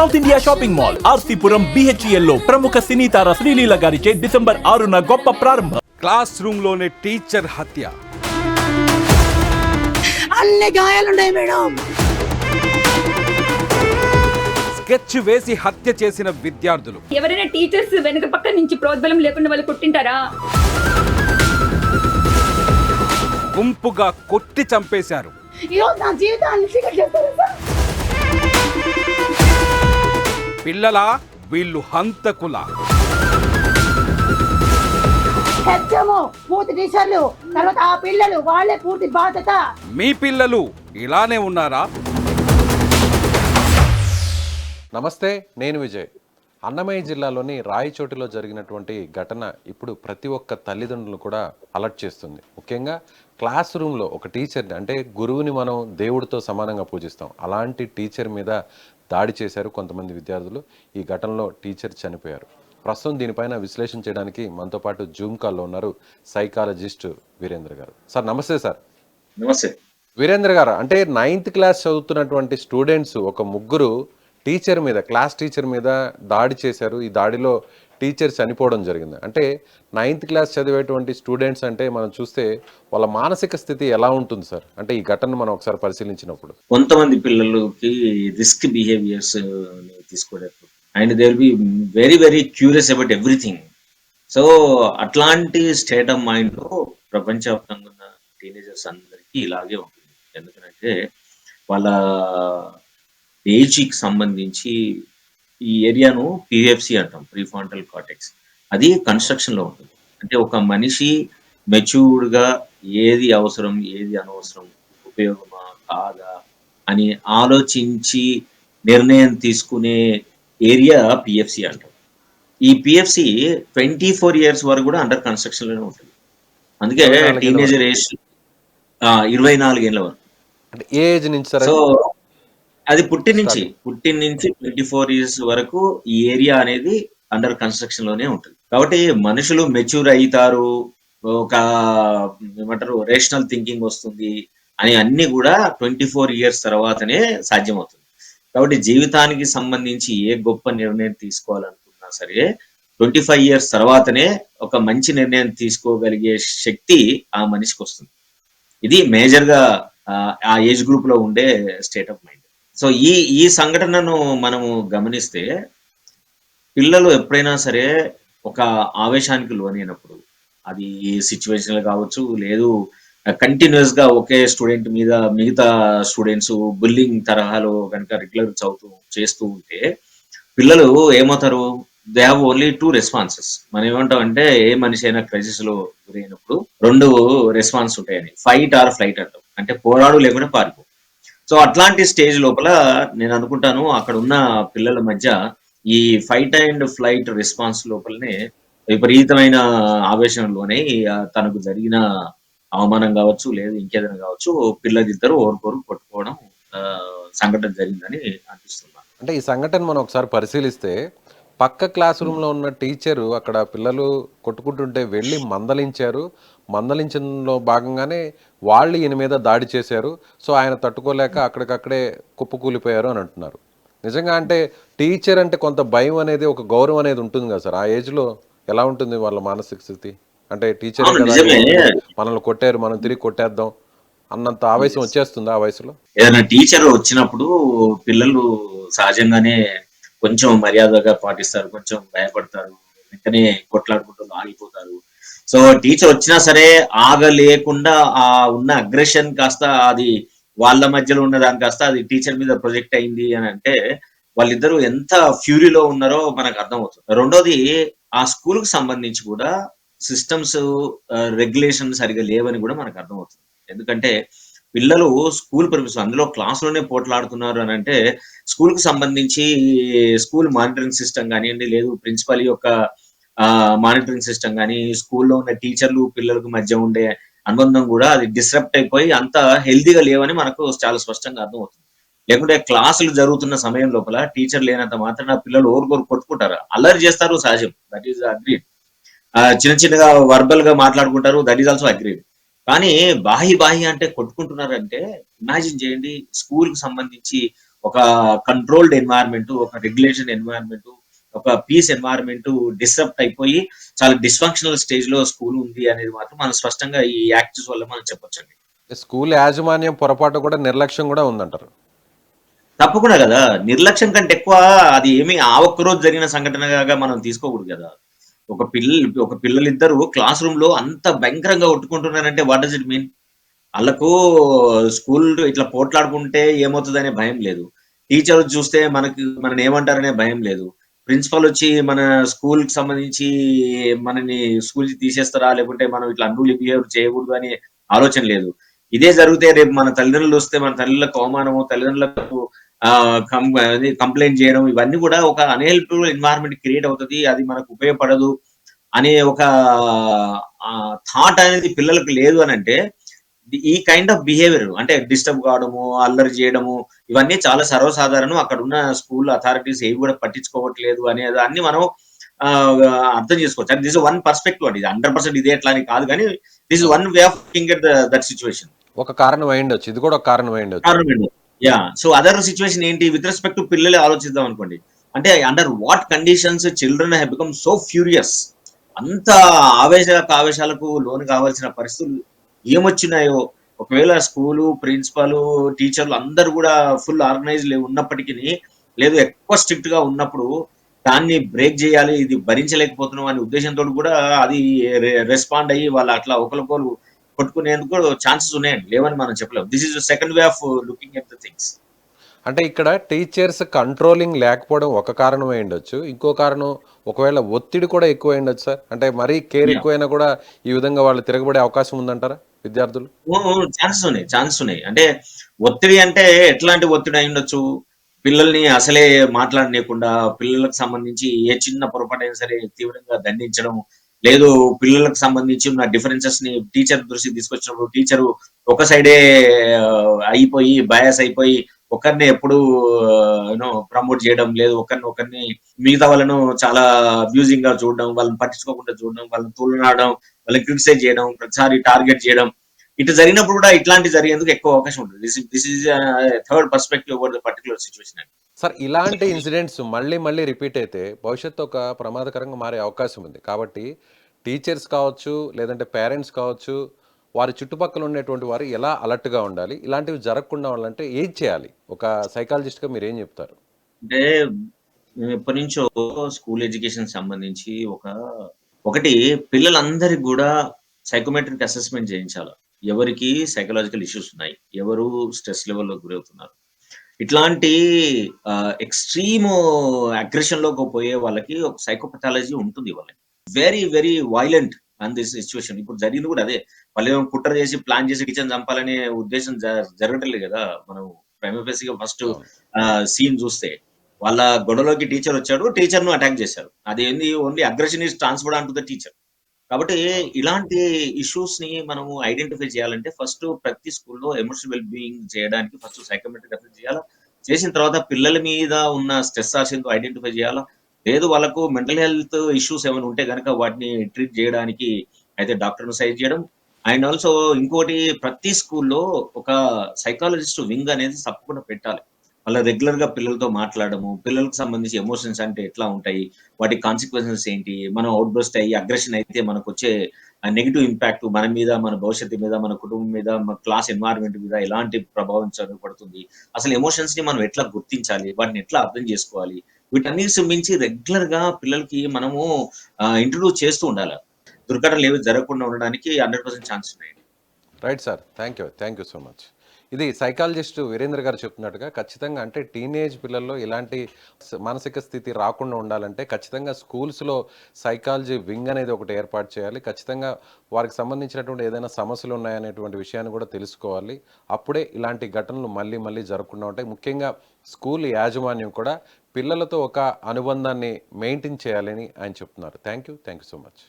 South India shopping mall RC Puram BHEL లో ప్రముఖ సినీ తార శ్రీలీల గారిచే డిసెంబర్ 6న గొప్ప ప్రారంభం. క్లాస్ రూమ్ లోనే టీచర్ హత్య. అన్ని గాయాలున్నాయి మేడం. స్కెచ్ వేసి హత్య చేసిన విద్యార్థులు. ఎవరైనా టీచర్స్ వెనక పక్క నుంచి ప్రోద్బలం లేకుండా వాళ్ళు కొట్టింటారా? గుంపుగా కొట్టి చంపేశారు. పిల్లల వీళ్ళు హంతకుల. పూర్తి టీచర్లు తర్వాత ఆ పిల్లలు వాళ్ళే పూర్తి బాధ్యత. మీ పిల్లలు ఇలానే ఉన్నారా? నమస్తే, నేను విజయ్. అన్నమయ్య జిల్లాలోని రాయచోటిలో జరిగినటువంటి ఘటన ఇప్పుడు ప్రతి ఒక్క తల్లిదండ్రులు కూడా అలర్ట్ చేస్తుంది. ముఖ్యంగా క్లాస్ రూమ్లో ఒక టీచర్ని, అంటే గురువుని మనం దేవుడితో సమానంగా పూజిస్తాం, అలాంటి టీచర్ మీద దాడి చేశారు కొంతమంది విద్యార్థులు. ఈ ఘటనలో టీచర్ చనిపోయారు. ప్రస్తుతం దీనిపైన విశ్లేషణ చేయడానికి మనతో పాటు జూమ్ కాల్లో ఉన్నారు సైకాలజిస్ట్ వీరేంద్ర గారు. సార్ నమస్తే. సార్ నమస్తే. వీరేంద్ర గారు, అంటే 9th క్లాస్ చదువుతున్నటువంటి స్టూడెంట్స్ ఒక ముగ్గురు టీచర్ మీద, క్లాస్ టీచర్ మీద దాడి చేశారు. ఈ దాడిలో టీచర్ చనిపోవడం జరిగింది. అంటే 9th క్లాస్ చదివేటువంటి స్టూడెంట్స్ అంటే మనం చూస్తే వాళ్ళ మానసిక స్థితి ఎలా ఉంటుంది సార్? అంటే ఈ ఘటన మనం ఒకసారి పరిశీలించినప్పుడు కొంతమంది పిల్లలకి రిస్క్ బిహేవియర్స్ తీసుకోవడానికి and they will be very very curious about everything. So అట్లాంటి స్టేట్ ఆఫ్ మైండ్ లో ప్రపంచవ్యాప్తంగా ఉన్న టీనేజర్స్ అందరికీ ఇలాగే ఉంటుంది. ఎందుకంటే వాళ్ళ ఏజ్కి సంబంధించి ఈ ఏరియాను PFC అంటాం, ప్రీఫ్రాంటల్ కార్టెక్స్. అది కన్స్ట్రక్షన్ లో ఉంటుంది. అంటే ఒక మనిషి మెచ్యూర్డ్ గా ఏది అవసరం ఏది అనవసరం, ఉపయోగమా కాదా అని ఆలోచించి నిర్ణయం తీసుకునే ఏరియా PFC అంటాం. ఈ PFC 24 years వరకు కూడా అండర్ కన్స్ట్రక్షన్ లోనే ఉంటుంది. అందుకే టీనేజర్ ఏజ్ 24 ఏళ్ళ వరకు. అంటే ఏ ఏజ్ నుంచి సార్? సో అది పుట్టిన నుంచి 24 years వరకు ఈ ఏరియా అనేది అండర్ కన్స్ట్రక్షన్ లోనే ఉంటుంది. కాబట్టి మనుషులు మెచ్యూర్ అవుతారు, ఒక ఏమంటారు రేషనల్ థింకింగ్ వస్తుంది అని అన్ని కూడా 24 years తర్వాతనే సాధ్యమవుతుంది. కాబట్టి జీవితానికి సంబంధించి ఏ గొప్ప నిర్ణయం తీసుకోవాలనుకున్నా సరే 25 years తర్వాతనే ఒక మంచి నిర్ణయం తీసుకోగలిగే శక్తి ఆ మనిషికి వస్తుంది. ఇది మేజర్ గా ఆ ఏజ్ గ్రూప్ లో ఉండే స్టేట్ ఆఫ్ మైండ్. సో ఈ సంఘటనను మనము గమనిస్తే పిల్లలు ఎప్పుడైనా సరే ఒక ఆవేశానికి లోనైనప్పుడు, అది సిచ్యువేషన్లు కావచ్చు, లేదు కంటిన్యూస్ గా ఒకే స్టూడెంట్ మీద మిగతా స్టూడెంట్స్ బుల్లింగ్ తరహాలో కనుక రెగ్యులర్ చేస్తూ ఉంటే పిల్లలు ఏమవుతారు? They have only 2 responses. మనం ఏమంటాం అంటే ఏ మనిషి అయినా క్రైసిస్ లో గురైనప్పుడు 2 రెస్పాన్స్ ఉంటాయని, ఫైట్ ఆర్ ఫ్లైట్ అంటాం. అంటే పోరాడు లేకుండా పారిపో. సో అట్లాంటి స్టేజ్ లోపల నేను అనుకుంటాను అక్కడ ఉన్న పిల్లల మధ్య ఈ ఫైట్ అండ్ ఫ్లైట్ రెస్పాన్స్ లోపలనే విపరీతమైన ఆవేశంలోనే తనకు జరిగిన అవమానం కావచ్చు, లేదు ఇంకేదైనా కావచ్చు, పిల్లలిద్దరూ ఓరుకోరు కొట్టుకోవడం సంఘటన జరిగిందని అనిపిస్తున్నాను. అంటే ఈ సంఘటన మనం ఒకసారి పరిశీలిస్తే పక్క క్లాస్ రూమ్లో ఉన్న టీచరు అక్కడ పిల్లలు కొట్టుకుంటుంటే వెళ్ళి మందలించారు. మందలించడంలో భాగంగానే వాళ్ళు ఈయన మీద దాడి చేశారు. సో ఆయన తట్టుకోలేక అక్కడికక్కడే కుప్పకూలిపోయారు అని అంటున్నారు. నిజంగా అంటే టీచర్ అంటే కొంత భయం అనేది, ఒక గౌరవం అనేది ఉంటుంది కదా సార్? ఆ ఏజ్లో ఎలా ఉంటుంది వాళ్ళ మానసిక స్థితి? అంటే టీచర్ మనల్ని కొట్టారు, మనం తిరిగి కొట్టేద్దాం అన్నంత ఆవేశం వచ్చేస్తుంది ఆ వయసులో? ఏదైనా టీచర్ వచ్చినప్పుడు పిల్లలు సహజంగానే కొంచెం మర్యాదగా పాటిస్తారు, కొంచెం భయపడతారు, వెంటనే కొట్లాడుకుంటూ ఆగిపోతారు. సో టీచర్ వచ్చినా సరే ఆగలేకుండా ఆ ఉన్న అగ్రెషన్ కాస్త అది వాళ్ళ మధ్యలో ఉన్నదాని కాస్త అది టీచర్ మీద ప్రొజెక్ట్ అయింది అని అంటే వాళ్ళిద్దరూ ఎంత ఫ్యూరీలో ఉన్నారో మనకు అర్థమవుతుంది. రెండోది, ఆ స్కూల్ కు సంబంధించి కూడా సిస్టమ్స్ రెగ్యులేషన్ సరిగా లేవని కూడా మనకు అర్థమవుతుంది. ఎందుకంటే పిల్లలు స్కూల్ ప్రిమిసెస్, అందులో క్లాస్ లోనే పోట్లాడుతున్నారు అని అంటే స్కూల్ కు సంబంధించి స్కూల్ మానిటరింగ్ సిస్టమ్ కానివ్వండి, లేదు ప్రిన్సిపల్ యొక్క మానిటరింగ్ సిస్టమ్ కానీ, స్కూల్లో ఉన్న టీచర్లు పిల్లలకు మధ్య ఉండే అనుబంధం కూడా అది డిస్రప్ట్ అయిపోయి అంత హెల్దీగా లేవని మనకు చాలా స్పష్టంగా అర్థమవుతుంది. లేకుంటే క్లాసులు జరుగుతున్న సమయం లోపల టీచర్ లేనంత మాత్రాన పిల్లలు ఓరుకోరు కొట్టుకుంటారు, అల్లరి చేస్తారు, సహజం, దట్ ఈస్ అగ్రీడ్. చిన్న చిన్నగా వర్బల్ గా మాట్లాడుకుంటారు, దట్ ఈస్ ఆల్సో అగ్రీడ్. కానీ బాహి అంటే కొట్టుకుంటున్నారంటే ఇమాజిన్ చేయండి, స్కూల్ కి సంబంధించి ఒక కంట్రోల్డ్ ఎన్వైరన్మెంట్, ఒక రెగ్యులేషన్ ఎన్వైరన్మెంట్, ఒక పీస్ ఎన్వైరన్మెంట్ డిస్టర్బ్ అయిపోయి చాలా డిస్ఫంక్షనల్ స్టేజ్ లో స్కూల్ ఉంది అనేది మాత్రం మనం స్పష్టంగా ఈ యాక్ట్స్ వల్ల మనం చెప్పొచ్చండి. స్కూల్ యాజమాన్యం పొరపాటు కూడా నిర్లక్ష్యం కూడా ఉందంటారు. తప్పకుండా కదా, నిర్లక్ష్యం కంటే ఎక్కువ అది ఏమి ఆ ఒక్క రోజు జరిగిన సంఘటనగా మనం తీసుకోకూడదు కదా. ఒక పిల్లలిద్దరు క్లాస్ రూమ్ లో అంత భయంకరంగా కొట్టుకుంటున్నారంటే వాట్ డస్ ఇట్ మీన్? వాళ్ళకు స్కూల్ ఇట్లా పోట్లాడుకుంటే ఏమవుతుందనే భయం లేదు, టీచర్ చూస్తే మనని ఏమంటారనే భయం లేదు, ప్రిన్సిపల్ వచ్చి మన స్కూల్ కి సంబంధించి మనని స్కూల్ కి తీసేస్తారా లేకుంటే మనం ఇట్లా అన్రూలీ బిహేవ్ చేయకూడదు అనే ఆలోచన లేదు. ఇదే జరిగితే రేపు మన తల్లిదండ్రులు వస్తే మన తల్లిదండ్రులకు అవమానము, తల్లిదండ్రులకు కంప్లైంట్ చేయడం, ఇవన్నీ కూడా ఒక అన్హెల్ప్ఫుల్ ఎన్వైరన్మెంట్ క్రియేట్ అవుతుంది. అది మనకు ఉపయోగపడదు అనే ఒక థాట్ అనేది పిల్లలకు లేదు అని అంటే ఈ కైండ్ ఆఫ్ బిహేవియర్ అంటే డిస్టర్బ్ కావడము, అల్లరి చేయడము, ఇవన్నీ చాలా సర్వసాధారణం. అక్కడ ఉన్న స్కూల్ అథారిటీస్ ఏవి కూడా పట్టించుకోవట్లేదు అనే దాన్ని మనం అర్థం చేసుకోవచ్చు. అండ్ దిస్ వన్ పర్స్పెక్టివ్ అండి, 100% ఇదే ఎట్లా అని కాదు, కానీ this one way of thinking at that situation. ఒక కారణం అయ్యుండొచ్చు, ఇది కూడా ఒక కారణం అయ్యుండొచ్చు. యా, సో అదర్ సిచ్యువేషన్ ఏంటి విత్ రెస్పెక్ట్ టు పిల్లలే ఆలోచిద్దాం అనుకోండి. అంటే under what conditions children have become so furious, అంత ఆవేశాలకు లోను కావాల్సిన పరిస్థితులు ఏమొచ్చినాయో. ఒకవేళ స్కూలు, ప్రిన్సిపల్, టీచర్లు అందరూ కూడా ఫుల్ ఆర్గనైజ్ ఉన్నప్పటికీ, లేదు ఎక్కువ స్ట్రిక్ట్ గా ఉన్నప్పుడు దాన్ని బ్రేక్ చేయాలి, ఇది భరించలేకపోతున్నాం అనే ఉద్దేశంతో కూడా అది రెస్పాండ్ అయ్యి వాళ్ళు అట్లా ఒకరికొకరు కొట్టుకునేందుకు ఛాన్సెస్ ఉన్నాయండి, లేవని మనం చెప్పలేము. This is second way of looking at the things. అంటే ఇక్కడ టీచర్స్ కంట్రోలింగ్ లేకపోవడం ఒక కారణం అయ్యుండొచ్చు, ఇంకో కారణం ఒకవేళ ఒత్తిడి కూడా ఎక్కువ అయ్యుండొచ్చు సార్. అంటే మరీ కేర్ ఎక్కువైనా కూడా ఈ విధంగా వాళ్ళు తిరగబడే అవకాశం ఉందంటారా విద్యార్థులు? ఛాన్సెస్ ఉన్నాయి. అంటే ఒత్తిడి అంటే ఎట్లాంటి ఒత్తిడి అయి ఉండొచ్చు? పిల్లల్ని అసలే మాట్లాడనీయకుండా, పిల్లలకు సంబంధించి ఏ చిన్న పొరపాటైనా సరే తీవ్రంగా దండించడం, లేదు పిల్లలకు సంబంధించి ఉన్న డిఫరెన్సెస్ ని టీచర్ దృష్టికి తీసుకొచ్చినప్పుడు టీచరు ఒక సైడే అయిపోయి బయాస్ అయిపోయి ఒకరిని ఎప్పుడు ప్రమోట్ చేయడం, లేదు ఒకరిని మిగతా వాళ్ళను చాలా అబ్యూజింగ్ గా చూడడం, వాళ్ళని పట్టించుకోకుండా చూడడం, వాళ్ళని తూలనాడడం, వాళ్ళని క్రిటిసైజ్ చేయడం, ప్రతిసారి టార్గెట్ చేయడం, ఇటు జరిగినప్పుడు కూడా ఇట్లాంటి జరిగేందుకు ఎక్కువ అవకాశం ఉంటుంది. This is third perspective over the particular situation. Sir, ఇలాంటి ఇన్సిడెంట్స్ మళ్ళీ మళ్ళీ రిపీట్ అయితే భవిష్యత్తు ఒక ప్రమాదకరంగా మారే అవకాశం ఉంది. కాబట్టి టీచర్స్ కావచ్చు, లేదంటే పేరెంట్స్ కావచ్చు, వారి చుట్టుపక్కల ఉండేటువంటి వారు ఎలా అలర్ట్గా ఉండాలి, ఇలాంటివి జరగకుండా ఉండాలంటే ఏం చేయాలి? ఒక సైకాలజిస్ట్గా మీరు ఏం చెప్తారు? అంటే మేము ఎప్పటి నుంచో స్కూల్ ఎడ్యుకేషన్ సంబంధించి ఒకటి పిల్లలందరికి కూడా సైకోమెట్రిక్ అసెస్మెంట్ చేయించాలి. ఎవరికి సైకలాజికల్ ఇష్యూస్ ఉన్నాయి, ఎవరు స్ట్రెస్ లెవెల్లో గురవుతున్నారు, ఇట్లాంటి ఎక్స్ట్రీమ్ అగ్రెషన్ లోకి పోయే వాళ్ళకి ఒక సైకోపథాలజీ ఉంటుంది. వాళ్ళకి very very violent an this situation. ఇప్పుడు జరిగింది కూడా అదే. వాళ్ళు కుట్ర చేసి ప్లాన్ చేసి కిచెన్ చంపాలనే ఉద్దేశం జరగట్లేదు కదా. మనం ప్రైమఫేసిగా ఫస్ట్ సీన్ చూస్తే వాళ్ళ గొడవలోకి టీచర్ వచ్చాడు, టీచర్ ను అటాక్ చేశారు. అది ఏంది, only aggression is transferred on to the teacher. కాబట్టి ఇలాంటి ఇష్యూస్ ని మనము ఐడెంటిఫై చేయాలంటే ఫస్ట్ ప్రతి స్కూల్లో ఎమోషనల్ వెల్ బీయింగ్ చేయడానికి ఫస్ట్ సైకోమెట్రిక్ అసెస్ చేయాలా. చేసిన తర్వాత పిల్లల మీద ఉన్న స్ట్రెస్ ఆశయంతో ఐడెంటిఫై చేయాలా. లేదు వాళ్ళకు మెంటల్ హెల్త్ ఇష్యూస్ ఏమైనా ఉంటే కనుక వాటిని ట్రీట్ చేయడానికి అయితే డాక్టర్ను సైజ్ చేయడం. అండ్ ఆల్సో ఇంకోటి, ప్రతి స్కూల్లో ఒక సైకాలజిస్ట్ వింగ్ అనేది తప్పకుండా పెట్టాలి. వాళ్ళ రెగ్యులర్ గా పిల్లలతో మాట్లాడము, పిల్లలకు సంబంధించి ఎమోషన్స్ అంటే ఎట్లా ఉంటాయి, వాటి కాన్సిక్వెన్సెస్ ఏంటి, మనం అవుట్ బస్ట్ అయ్యి అగ్రెషన్ అయితే మనకు వచ్చే నెగిటివ్ ఇంపాక్ట్ మన మీద, మన భవిష్యత్తు మీద, మన కుటుంబం మీద, మన క్లాస్ ఎన్వైరన్మెంట్ మీద ఎలాంటి ప్రభావం పడుతుంది, అసలు ఎమోషన్స్ ని మనం ఎట్లా గుర్తించాలి, వాటిని ఎట్లా అర్థం చేసుకోవాలి, వీటన్నిటి మించి రెగ్యులర్ గా పిల్లలకి మనము ఇంట్రడ్యూస్ చేస్తూ ఉండాలి. దుర్ఘటనలు ఏవి జరగకుండా ఉండడానికి 100% ఛాన్స్ ఉన్నాయి. Right sir, thank you so much. ఇది సైకాలజిస్ట్ వీరేంద్ర గారు చెప్తున్నట్టుగా ఖచ్చితంగా అంటే టీనేజ్ పిల్లల్లో ఇలాంటి మానసిక స్థితి రాకుండా ఉండాలంటే ఖచ్చితంగా స్కూల్స్లో సైకాలజీ వింగ్ అనేది ఒకటి ఏర్పాటు చేయాలి. ఖచ్చితంగా వారికి సంబంధించినటువంటి ఏదైనా సమస్యలు ఉన్నాయనేటువంటి విషయాన్ని కూడా తెలుసుకోవాలి. అప్పుడే ఇలాంటి ఘటనలు మళ్ళీ మళ్ళీ జరగకుండా ఉంటాయి. ముఖ్యంగా స్కూల్ యాజమాన్యం కూడా పిల్లలతో ఒక అనుబంధాన్ని మెయింటైన్ చేయాలని ఆయన చెప్తున్నారు. Thank you so much.